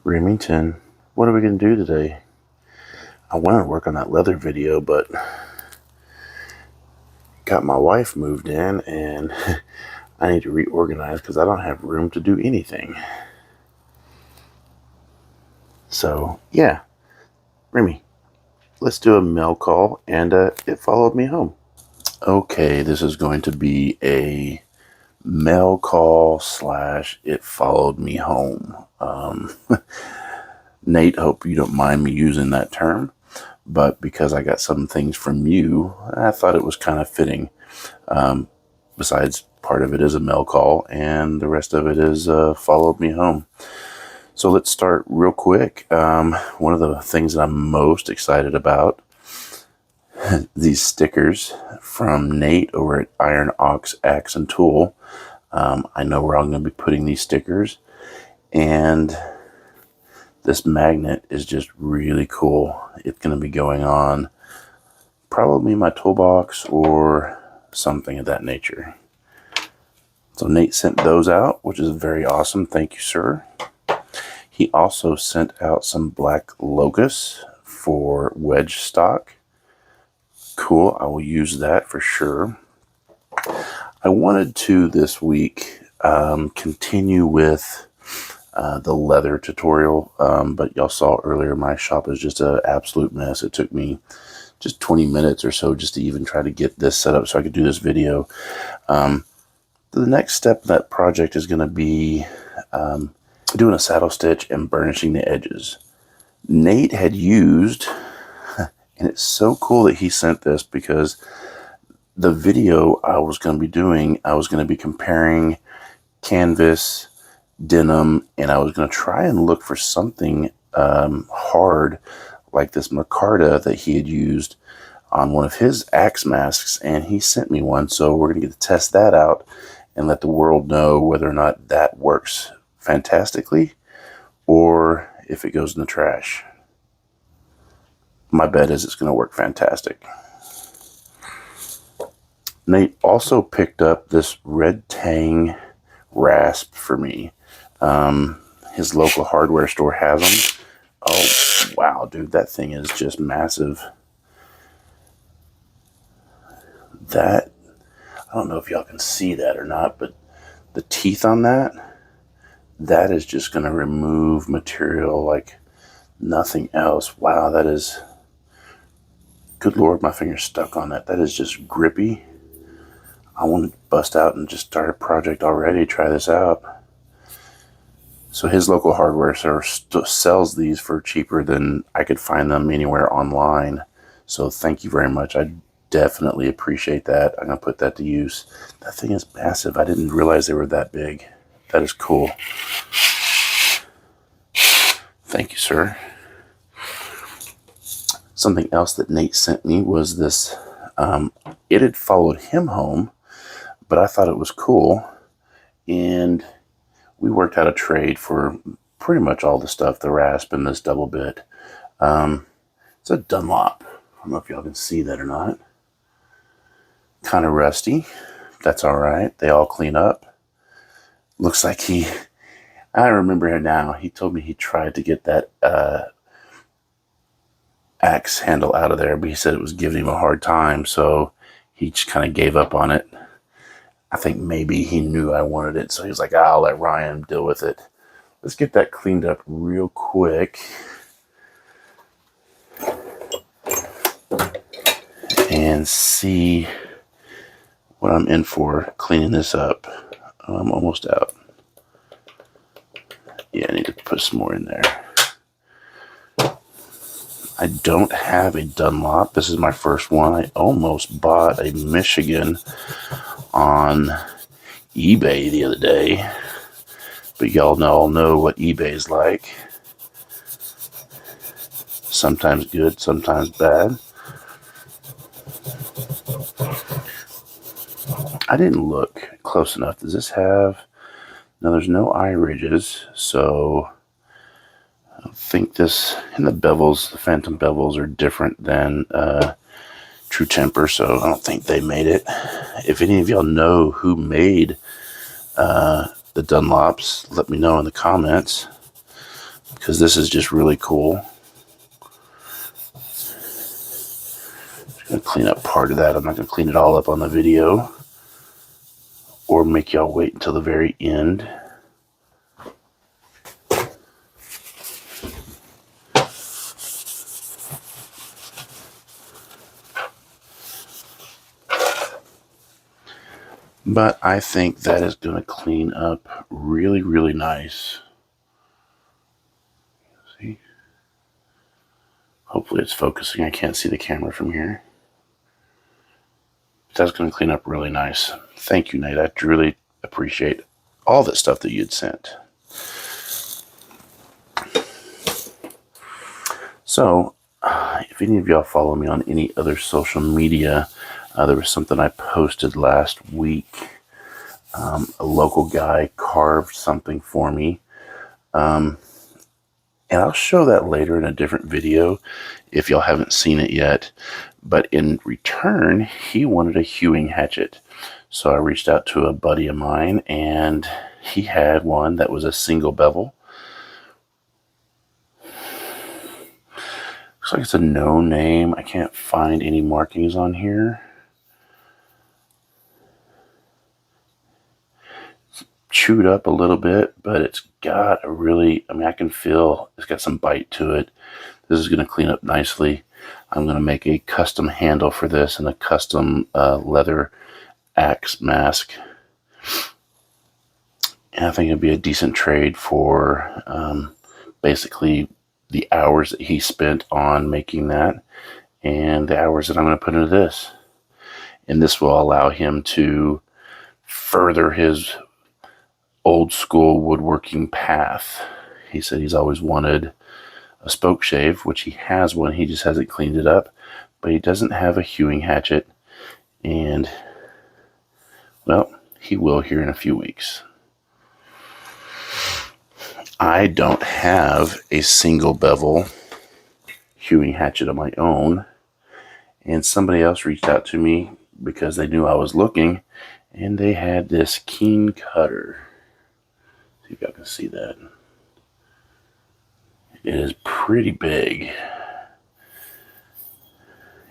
Remington, what are we going to do today? I wanted to work on that leather video, but got my wife moved in and I need to reorganize because I don't have room to do anything. So, yeah, Remy, let's do a mail call, and it followed me home. Okay, this is going to be a mail call / it followed me home. Nate, hope you don't mind me using that term, but because I got some things from you, I thought it was kind of fitting. Besides, part of it is a mail call, and the rest of it is followed me home. So let's start real quick. One of the things that I'm most excited about, these stickers from Nate over at Iron Ox Axe and Tool. I know where I'm going to be putting these stickers, and this magnet is just really cool. It's going to be going on probably my toolbox or something of that nature. So Nate sent those out, which is very awesome. Thank you, sir. He also sent out some black locust for wedge stock. Cool. I will use that for sure. I wanted to this week continue with the leather tutorial, but y'all saw earlier my shop is just an absolute mess. It took me just 20 minutes or so just to even try to get this set up so I could do this video. The next step of that project is going to be doing a saddle stitch and burnishing the edges. Nate had used, and it's so cool that he sent this, because the video I was going to be doing, I was going to be comparing canvas, denim, and I was going to try and look for something hard like this micarta that he had used on one of his axe masks, and he sent me one. So we're going to get to test that out and let the world know whether or not that works fantastically or if it goes in the trash. My bet is it's going to work fantastic. Nate also picked up this red tang rasp for me. His local hardware store has them. Oh, wow, dude, that thing is just massive. That, I don't know if y'all can see that or not, but the teeth on that, that is just going to remove material like nothing else. Wow, that is, good Lord, my finger's stuck on that. That is just grippy. I want to bust out and just start a project already, try this out. So his local hardware store sells these for cheaper than I could find them anywhere online. So thank you very much. I definitely appreciate that. I'm going to put that to use. That thing is massive. I didn't realize they were that big. That is cool. Thank you, sir. Something else that Nate sent me was this. It had followed him home, but I thought it was cool. And we worked out a trade for pretty much all the stuff, the rasp and this double bit. It's a Dunlap. I don't know if y'all can see that or not. Kind of rusty. That's all right. They all clean up. Looks like I remember it now. He told me he tried to get that axe handle out of there, but he said it was giving him a hard time, so he just kind of gave up on it. I think maybe he knew I wanted it, so he was like, I'll let Ryan deal with it. Let's get that cleaned up real quick. And see what I'm in for cleaning this up. I'm almost out. Yeah, I need to put some more in there. I don't have a Dunlop. This is my first one. I almost bought a Michigan on eBay the other day, but y'all all know what eBay is like. Sometimes good, sometimes bad. I didn't look close enough. Does this have... No, there's no eye ridges, so I don't think this... And the bevels, the phantom bevels are different than True Temper, so I don't think they made it. If any of y'all know who made the Dunlops, let me know in the comments, because this is just really cool. Just going to clean up part of that. I'm not going to clean it all up on the video or make y'all wait until the very end. But I think that is going to clean up really, really nice. See? Hopefully it's focusing. I can't see the camera from here. But that's going to clean up really nice. Thank you, Nate. I really appreciate all that stuff that you'd sent. So, if any of y'all follow me on any other social media, there was something I posted last week. A local guy carved something for me. And I'll show that later in a different video if y'all haven't seen it yet. But in return, he wanted a hewing hatchet. So I reached out to a buddy of mine, and he had one that was a single bevel. Looks like it's a no name. I can't find any markings on here. It's chewed up a little bit, but it's got a really, I can feel it's got some bite to it. This is going to clean up nicely. I'm going to make a custom handle for this and a custom leather axe mask. And I think it'd be a decent trade for basically the hours that he spent on making that and the hours that I'm going to put into this. And this will allow him to further his old school woodworking path. He said he's always wanted a spoke shave, which he has one. He just hasn't cleaned it up. But he doesn't have a hewing hatchet. And, well, he will here in a few weeks. I don't have a single bevel hewing hatchet of my own. And somebody else reached out to me because they knew I was looking. And they had this keen cutter. See if y'all can see that. It is pretty big.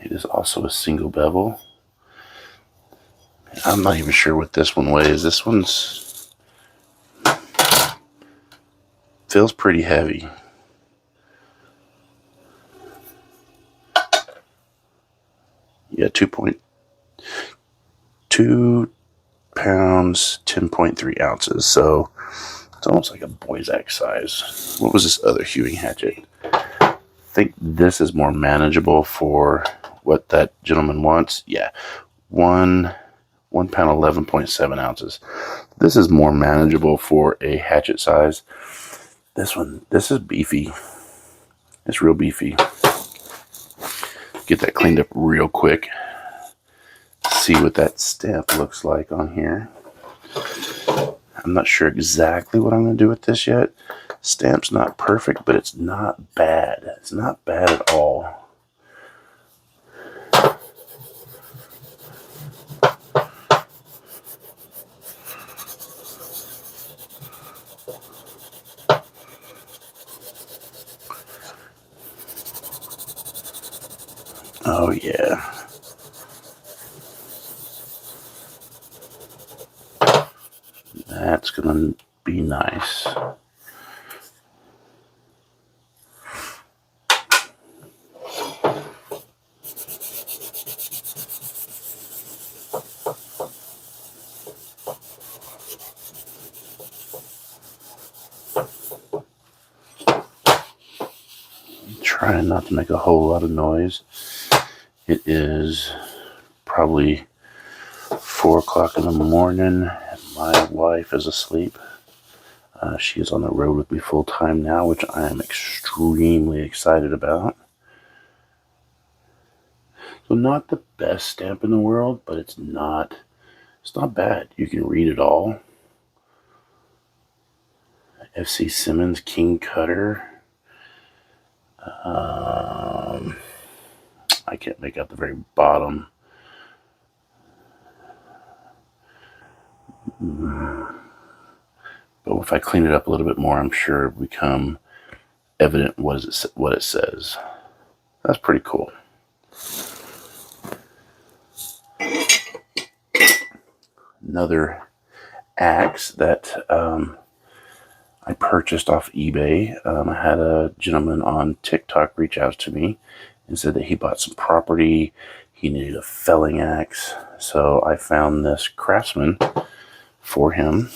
It is also a single bevel. I'm not even sure what this one weighs. This one's feels pretty heavy. Yeah, 2.2 pounds, 10.3 ounces. So it's almost like a boy's axe size. What was this other hewing hatchet? I think this is more manageable for what that gentleman wants. Yeah, 1 pound, 11.7 ounces. This is more manageable for a hatchet size. This is beefy. It's real beefy. Get that cleaned up real quick. See what that stamp looks like on here. I'm not sure exactly what I'm going to do with this yet. Stamp's not perfect, but it's not bad. It's not bad at all. Oh yeah. That's gonna be nice. Trying not to make a whole lot of noise. It is probably 4 o'clock in the morning. My wife is asleep. She is on the road with me full time now, which I am extremely excited about. So not the best stamp in the world, but it's not bad. You can read it all. FC Simmons King Cutter. I can't make out the very bottom. But if I clean it up a little bit more, I'm sure it'll become evident what it says. That's pretty cool. Another axe that I purchased off eBay. I had a gentleman on TikTok reach out to me and said that he bought some property. He needed a felling axe. So I found this Craftsman for him.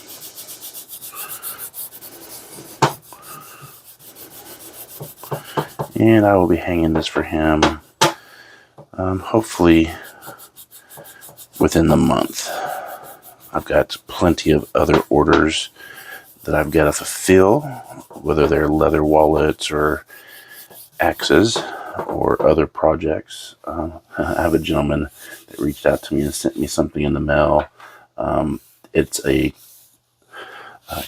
And I will be hanging this for him, hopefully within the month. I've got plenty of other orders that I've got to fulfill, whether they're leather wallets or axes or other projects. I have a gentleman that reached out to me and sent me something in the mail. It's a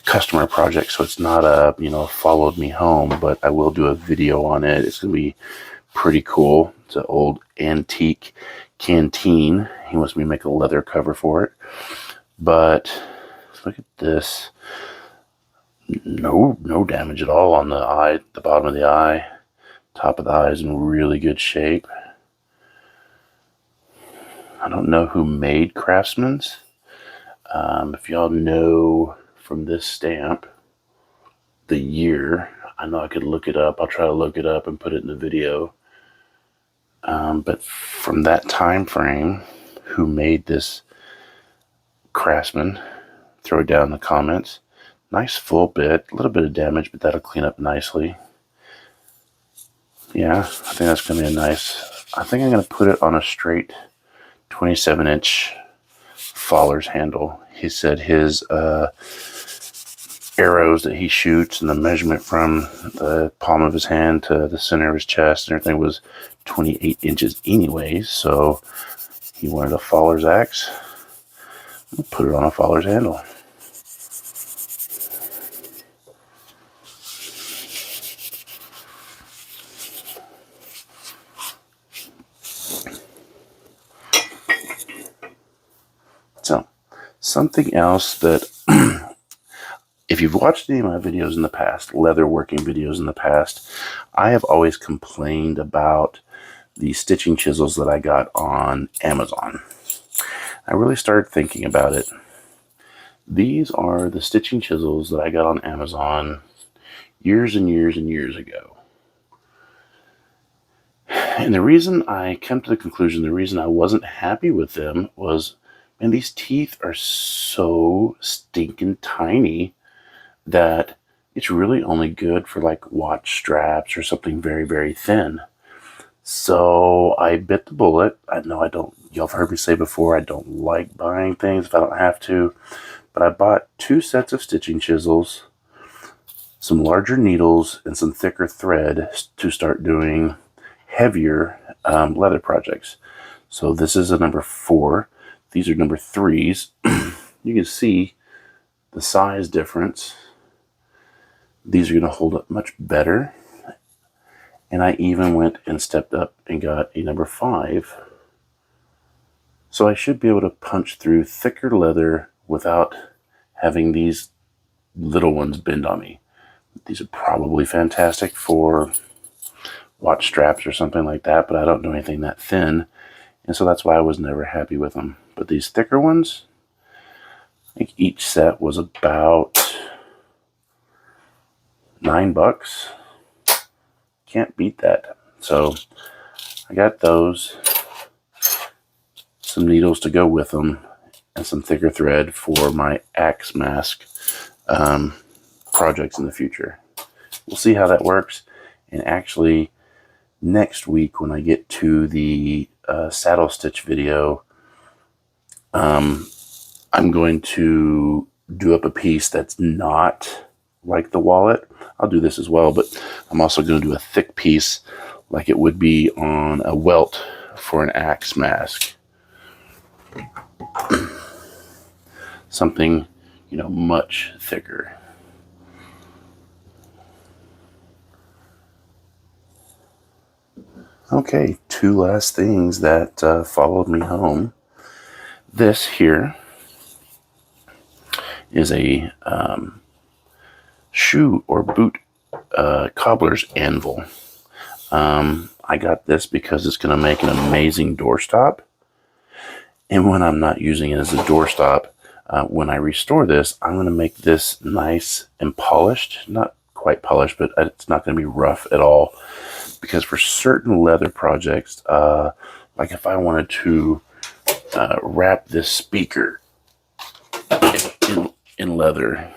customer project, so it's not a, followed me home, but I will do a video on it. It's going to be pretty cool. It's an old antique canteen. He wants me to make a leather cover for it. But look at this. No damage at all on the eye, the bottom of the eye. Top of the eye is in really good shape. I don't know who made Craftsman's. If y'all know from this stamp the year, I know I could look it up. I'll try to look it up and put it in the video. But from that time frame, who made this Craftsman, throw it down in the comments. Nice full bit, a little bit of damage, but that'll clean up nicely. Yeah, I think that's going to be a nice, I think I'm going to put it on a straight 27-inch Faller's handle. He said his arrows that he shoots and the measurement from the palm of his hand to the center of his chest and everything was 28 inches anyway, so he wanted a Faller's axe. I'll put it on a Faller's handle. So, something else that, if you've watched any of my videos in the past, leather working videos in the past, I have always complained about the stitching chisels that I got on Amazon. I really started thinking about it. These are the stitching chisels that I got on Amazon years and years and years ago. And the reason I came to the conclusion, the reason I wasn't happy with them was, man, these teeth are so stinking tiny that it's really only good for like watch straps or something very, very thin. So I bit the bullet. I know I don't, y'all have heard me say before, I don't like buying things if I don't have to. But I bought 2 sets of stitching chisels, some larger needles, and some thicker thread to start doing heavier leather projects. So this is a number 4. These are number 3s. You can see the size difference. These are going to hold up much better. And I even went and stepped up and got a number 5. So I should be able to punch through thicker leather without having these little ones bend on me. These are probably fantastic for watch straps or something like that, but I don't do anything that thin. And so that's why I was never happy with them. But these thicker ones, I think each set was about $9. Can't beat that. So I got those, some needles to go with them, and some thicker thread for my axe mask projects in the future. We'll see how that works. And actually, next week when I get to the saddle stitch video, I'm going to do up a piece that's not like the wallet. I'll do this as well, but I'm also going to do a thick piece like it would be on a welt for an axe mask. Something, much thicker. Okay, 2 last things that followed me home. This here is a shoe or boot cobbler's anvil. I got this because it's going to make an amazing doorstop. And when I'm not using it as a doorstop, when I restore this, I'm going to make this nice and polished. Not quite polished, but it's not going to be rough at all. Because for certain leather projects, like if I wanted to wrap this speaker in leather,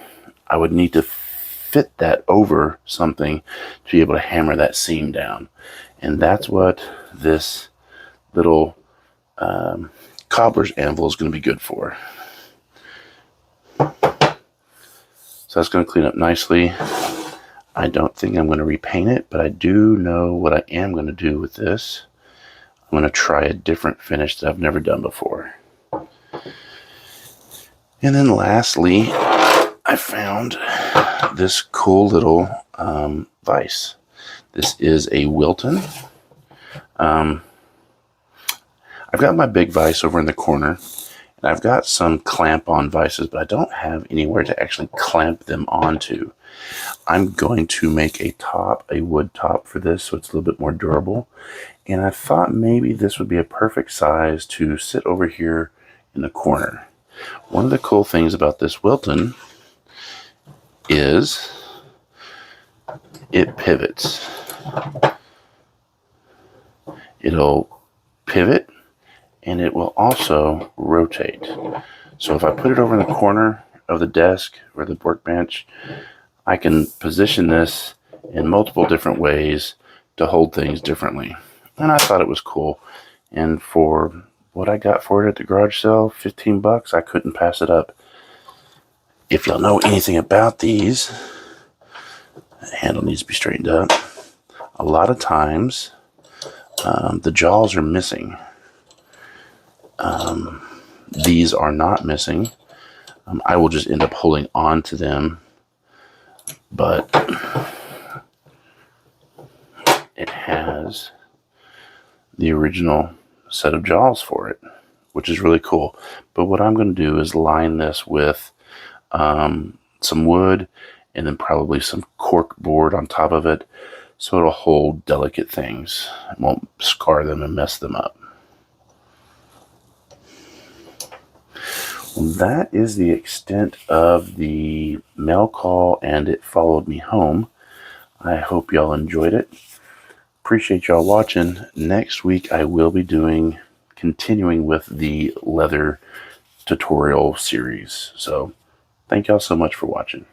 I would need to fit that over something to be able to hammer that seam down. And that's what this little cobbler's anvil is going to be good for. So that's going to clean up nicely. I don't think I'm going to repaint it, but I do know what I am going to do with this. I'm going to try a different finish that I've never done before. And then lastly, I found this cool little vise. This is a Wilton. I've got my big vise over in the corner, and I've got some clamp-on vices, but I don't have anywhere to actually clamp them onto. I'm going to make a wood top for this, so it's a little bit more durable. And I thought maybe this would be a perfect size to sit over here in the corner. One of the cool things about this Wilton is it pivots. It'll pivot and it will also rotate. So if I put it over in the corner of the desk or the workbench, I can position this in multiple different ways to hold things differently. And I thought it was cool. And for what I got for it at the garage sale, 15 bucks, I couldn't pass it up. If y'all know anything about these, the handle needs to be straightened up. A lot of times, the jaws are missing. These are not missing. I will just end up holding on to them, but it has the original set of jaws for it, which is really cool. But what I'm going to do is line this with some wood and then probably some cork board on top of it, so it'll hold delicate things. It won't scar them and mess them up. Well, that is the extent of the mail call and It Followed Me Home. I hope y'all enjoyed it. Appreciate y'all watching. Next week I will be continuing with the leather tutorial series. So thank y'all so much for watching.